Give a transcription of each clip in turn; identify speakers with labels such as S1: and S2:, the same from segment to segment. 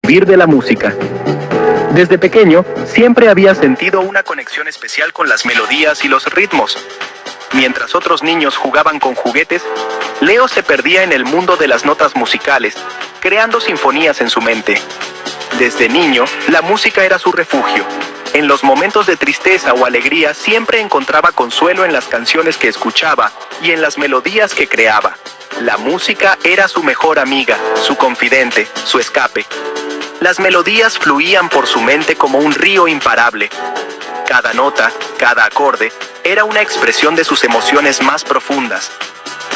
S1: vivir de la música. Desde pequeño, siempre había sentido una conexión especial con las melodías y los ritmos. Mientras otros niños jugaban con juguetes, Leo se perdía en el mundo de las notas musicales, creando sinfonías en su mente. Desde niño, la música era su refugio. En los momentos de tristeza o alegría siempre encontraba consuelo en las canciones que escuchaba y en las melodías que creaba. La música era su mejor amiga, su confidente, su escape. Las melodías fluían por su mente como un río imparable. Cada nota, cada acorde, era una expresión de sus emociones más profundas.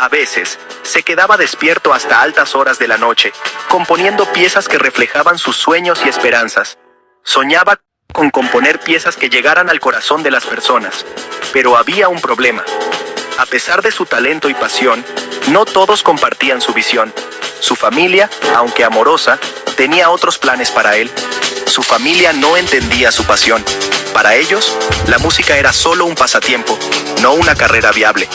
S1: A veces, se quedaba despierto hasta altas horas de la noche, componiendo piezas que reflejaban sus sueños y esperanzas. Soñaba con componer piezas que llegaran al corazón de las personas. Pero había un problema. A pesar de su talento y pasión, no todos compartían su visión. Su familia, aunque amorosa, tenía otros planes para él. Su familia no entendía su pasión. Para ellos, la música era solo un pasatiempo, no una carrera viable.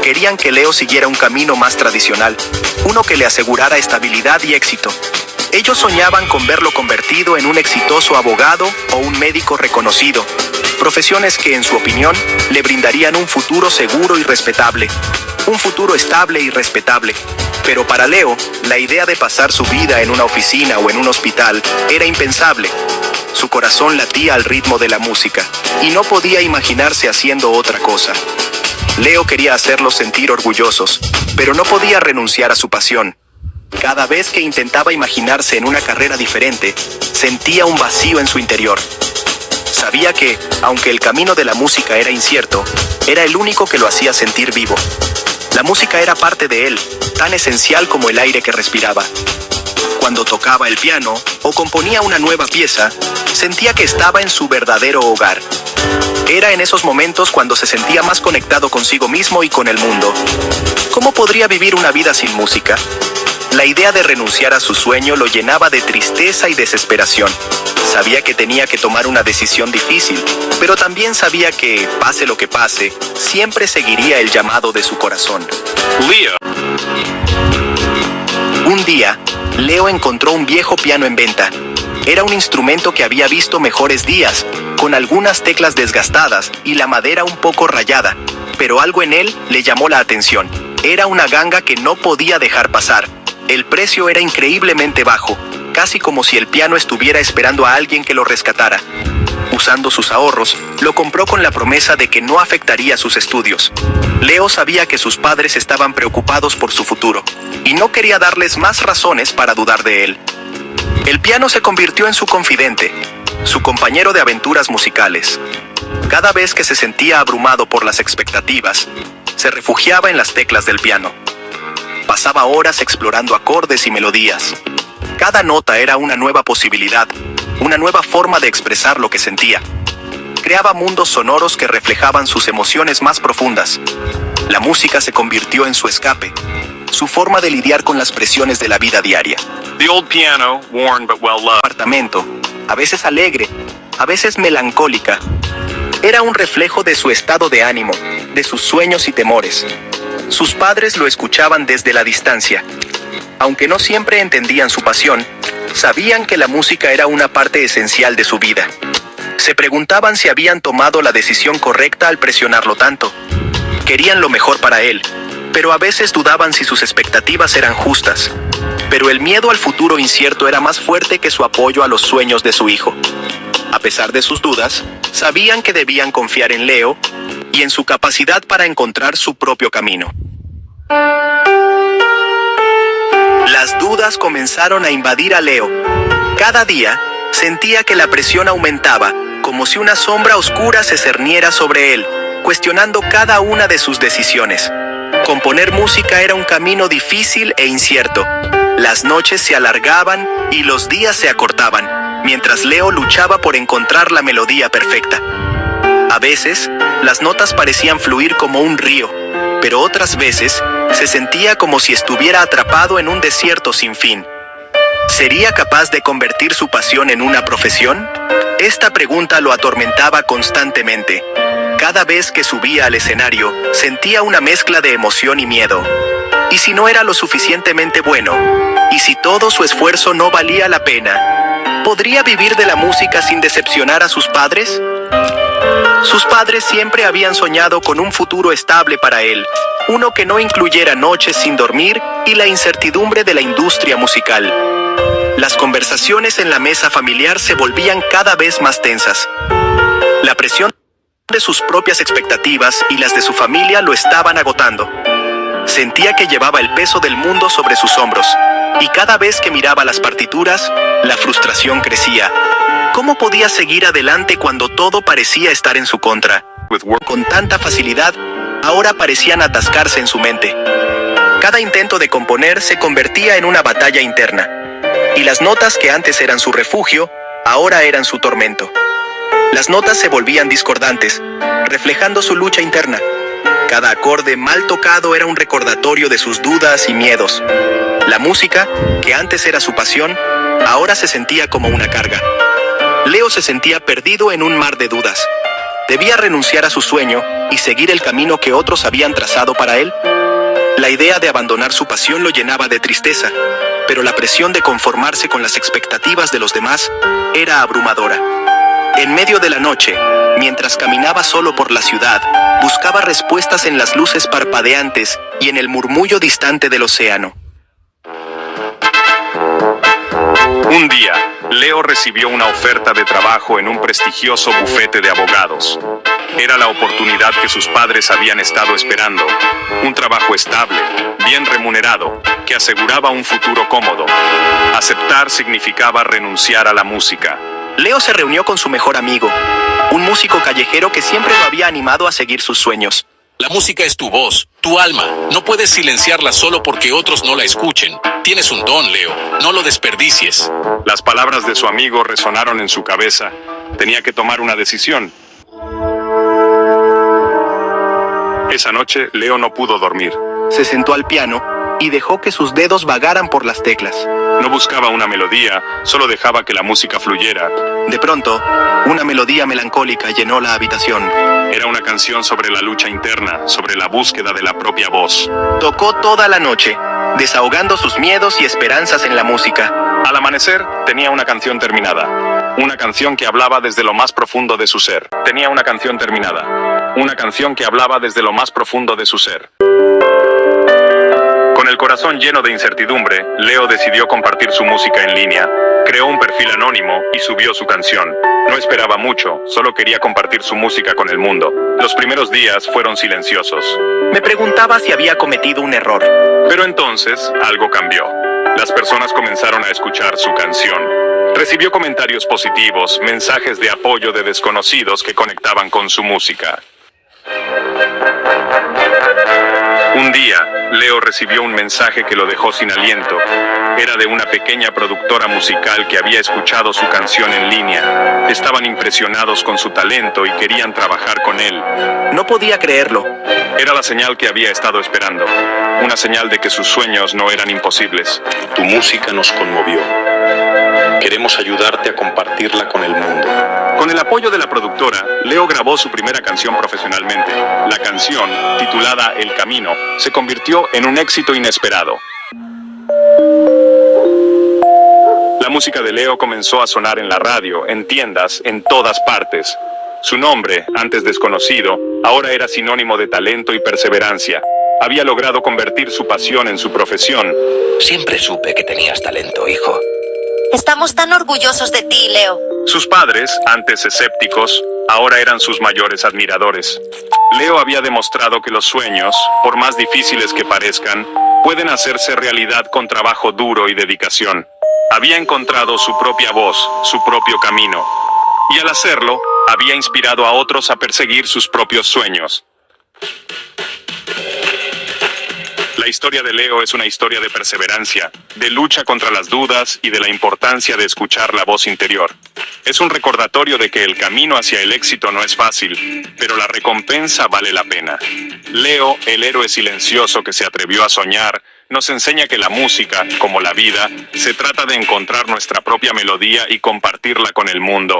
S1: Querían que Leo siguiera un camino más tradicional, uno que le asegurara estabilidad y éxito. Ellos soñaban con verlo convertido en un exitoso abogado o un médico reconocido, profesiones que, en su opinión, le brindarían un futuro seguro y respetable, un futuro estable y respetable. Pero para Leo, la idea de pasar su vida en una oficina o en un hospital era impensable. Su corazón latía al ritmo de la música, y no podía imaginarse haciendo otra cosa. Leo quería hacerlos sentir orgullosos, pero no podía renunciar a su pasión. Cada vez que intentaba imaginarse en una carrera diferente, sentía un vacío en su interior. Sabía que, aunque el camino de la música era incierto, era el único que lo hacía sentir vivo. La música era parte de él, tan esencial como el aire que respiraba. Cuando tocaba el piano o componía una nueva pieza, sentía que estaba en su verdadero hogar. Era en esos momentos cuando se sentía más conectado consigo mismo y con el mundo. ¿Cómo podría vivir una vida sin música? La idea de renunciar a su sueño lo llenaba de tristeza y desesperación. Sabía que tenía que tomar una decisión difícil, pero también sabía que, pase lo que pase, siempre seguiría el llamado de su corazón.
S2: Leo.
S1: Un día, Leo encontró un viejo piano en venta. Era un instrumento que había visto mejores días, con algunas teclas desgastadas y la madera un poco rayada, pero algo en él le llamó la atención. Era una ganga que no podía dejar pasar. El precio era increíblemente bajo, casi como si el piano estuviera esperando a alguien que lo rescatara. Usando sus ahorros, lo compró con la promesa de que no afectaría sus estudios. Leo sabía que sus padres estaban preocupados por su futuro, y no quería darles más razones para dudar de él. El piano se convirtió en su confidente, su compañero de aventuras musicales. Cada vez que se sentía abrumado por las expectativas, se refugiaba en las teclas del piano. Pasaba horas explorando acordes y melodías. Cada nota era una nueva posibilidad, una nueva forma de expresar lo que sentía. Creaba mundos sonoros que reflejaban sus emociones más profundas. La música se convirtió en su escape, su forma de lidiar con las presiones de la vida diaria.
S2: The old piano, worn but well loved.
S1: Apartamento, a veces alegre, a veces melancólica, era un reflejo de su estado de ánimo, de sus sueños y temores. Sus padres lo escuchaban desde la distancia. Aunque no siempre entendían su pasión, sabían que la música era una parte esencial de su vida. Se preguntaban si habían tomado la decisión correcta al presionarlo tanto. Querían lo mejor para él, pero a veces dudaban si sus expectativas eran justas. Pero el miedo al futuro incierto era más fuerte que su apoyo a los sueños de su hijo. A pesar de sus dudas, sabían que debían confiar en Leo y en su capacidad para encontrar su propio camino. Las dudas comenzaron a invadir a Leo. Cada día, sentía que la presión aumentaba, como si una sombra oscura se cerniera sobre él, cuestionando cada una de sus decisiones. Componer música era un camino difícil e incierto. Las noches se alargaban y los días se acortaban, mientras Leo luchaba por encontrar la melodía perfecta. A veces, las notas parecían fluir como un río, pero otras veces se sentía como si estuviera atrapado en un desierto sin fin. ¿Sería capaz de convertir su pasión en una profesión? Esta pregunta lo atormentaba constantemente. Cada vez que subía al escenario, sentía una mezcla de emoción y miedo. ¿Y si no era lo suficientemente bueno? ¿Y si todo su esfuerzo no valía la pena? ¿Podría vivir de la música sin decepcionar a sus padres? Sus padres siempre habían soñado con un futuro estable para él, uno que no incluyera noches sin dormir y la incertidumbre de la industria musical. Las conversaciones en la mesa familiar se volvían cada vez más tensas. La presión de sus propias expectativas y las de su familia lo estaban agotando. Sentía que llevaba el peso del mundo sobre sus hombros, y cada vez que miraba las partituras, la frustración crecía. ¿Cómo podía seguir adelante cuando todo parecía estar en su contra? Con tanta facilidad, ahora parecían atascarse en su mente. Cada intento de componer se convertía en una batalla interna, y las notas que antes eran su refugio, ahora eran su tormento. Las notas se volvían discordantes, reflejando su lucha interna. Cada acorde mal tocado era un recordatorio de sus dudas y miedos. La música, que antes era su pasión, ahora se sentía como una carga. Leo se sentía perdido en un mar de dudas. ¿Debía renunciar a su sueño y seguir el camino que otros habían trazado para él? La idea de abandonar su pasión lo llenaba de tristeza, pero la presión de conformarse con las expectativas de los demás era abrumadora. En medio de la noche, mientras caminaba solo por la ciudad, buscaba respuestas en las luces parpadeantes y en el murmullo distante del océano.
S2: Un día, Leo recibió una oferta de trabajo en un prestigioso bufete de abogados. Era la oportunidad que sus padres habían estado esperando. Un trabajo estable, bien remunerado, que aseguraba un futuro cómodo. Aceptar significaba renunciar a la música.
S1: Leo se reunió con su mejor amigo, un músico callejero que siempre lo había animado a seguir sus sueños.
S3: La música es tu voz, tu alma. No puedes silenciarla solo porque otros no la escuchen. Tienes un don, Leo. No lo desperdicies.
S2: Las palabras de su amigo resonaron en su cabeza. Tenía que tomar una decisión. Esa noche, Leo no pudo dormir.
S1: Se sentó al piano y dejó que sus dedos vagaran por las teclas.
S2: No buscaba una melodía, solo dejaba que la música fluyera.
S1: De pronto, una melodía melancólica llenó la habitación.
S2: Era una canción sobre la lucha interna, sobre la búsqueda de la propia voz.
S1: Tocó toda la noche, desahogando sus miedos y esperanzas en la música.
S2: Al amanecer, tenía una canción terminada. Una canción que hablaba desde lo más profundo de su ser. Tenía una canción terminada. Una canción que hablaba desde lo más profundo de su ser. Con el corazón lleno de incertidumbre, Leo decidió compartir su música en línea. Creó un perfil anónimo y subió su canción. No esperaba mucho, solo quería compartir su música con el mundo. Los primeros días fueron silenciosos.
S1: Me preguntaba si había cometido un error.
S2: Pero entonces, algo cambió. Las personas comenzaron a escuchar su canción. Recibió comentarios positivos, mensajes de apoyo de desconocidos que conectaban con su música. Un día, Leo recibió un mensaje que lo dejó sin aliento. Era de una pequeña productora musical que había escuchado su canción en línea. Estaban impresionados con su talento y querían trabajar con él.
S1: No podía creerlo.
S2: Era la señal que había estado esperando. Una señal de que sus sueños no eran imposibles.
S4: Tu música nos conmovió. Queremos ayudarte a compartirla con el mundo.
S2: Con el apoyo de la productora, Leo grabó su primera canción profesionalmente. La canción, titulada El Camino, se convirtió en un éxito inesperado. La música de Leo comenzó a sonar en la radio, en tiendas, en todas partes. Su nombre, antes desconocido, ahora era sinónimo de talento y perseverancia. Había logrado convertir su pasión en su profesión.
S3: Siempre supe que tenías talento, hijo.
S5: Estamos tan orgullosos de ti, Leo.
S2: Sus padres, antes escépticos, ahora eran sus mayores admiradores. Leo había demostrado que los sueños, por más difíciles que parezcan, pueden hacerse realidad con trabajo duro y dedicación. Había encontrado su propia voz, su propio camino. Y al hacerlo, había inspirado a otros a perseguir sus propios sueños. La historia de Leo es una historia de perseverancia, de lucha contra las dudas y de la importancia de escuchar la voz interior. Es un recordatorio de que el camino hacia el éxito no es fácil, pero la recompensa vale la pena. Leo, el héroe silencioso que se atrevió a soñar, nos enseña que la música, como la vida, se trata de encontrar nuestra propia melodía y compartirla con el mundo.